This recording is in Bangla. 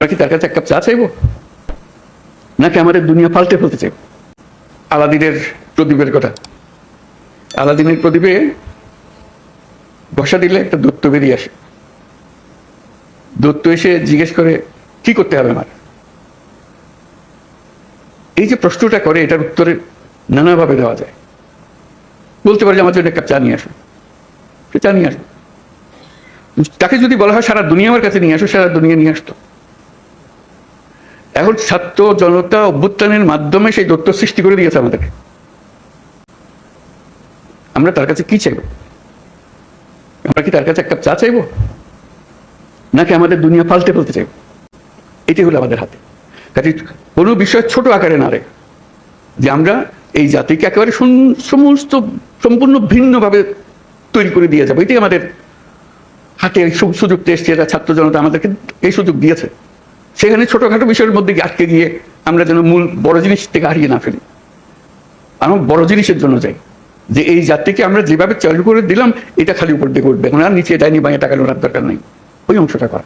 আমরা কি তার কাছে এক কাপ চা চাইবো, নাকি আমাদের দুনিয়া পাল্টে ফেলতে চাইব? আলাদিনের প্রদীপের কথা, আলাদিনের প্রদীপে বসা দিলে একটা দৈত্য বেরিয়ে আসে। দৈত্য এসে জিজ্ঞেস করে, কি করতে হবে আমার? এই যে প্রশ্নটা করে, এটার উত্তরে নানাভাবে দেওয়া যায়। বলতে পারে যে আমার জন্য এক কাপ চা নিয়ে আসো, সে চা নিয়ে আসো। তাকে যদি বলা হয় সারা দুনিয়া আমার কাছে নিয়ে আসো, সারা দুনিয়া নিয়ে আসতো। এখন ছাত্র জনতা অভ্যুত্থানের মাধ্যমে সেই দৈত্য সৃষ্টি করে দিয়েছে আমাদেরকে। আমরা তার কাছে কি চাইব? আমরা কি তার কাছে এক কাপ চা চাইবো, নাকি আমাদের দুনিয়া পাল্টে ফেলতে চাইব? এটি হলো আমাদের হাতে। কাজে কোনো বিষয় ছোট আকারে না রে, যে আমরা এই জাতিকে একেবারে সমস্ত সম্পূর্ণ ভিন্নভাবে তৈরি করে দিয়ে যাবো, এটি আমাদের হাতে সুযোগটা এসছে। এরা ছাত্র জনতা আমাদেরকে এই সুযোগ দিয়েছে। সেখানে ছোটখাটো বিষয়ের মধ্যে আটকে গিয়ে আমরা যেন মূল বড় জিনিস থেকে হারিয়ে না ফেলি। আমরা বড় জিনিসের জন্য যাই, যে এই জাতিকে আমরা যেভাবে চালু করে দিলাম, এটা খালি উপর দিকে উঠবে, এখন আর নিচে যায়নি, বাইরে টাকা নোড়ার দরকার নেই, ওই অংশটা করা।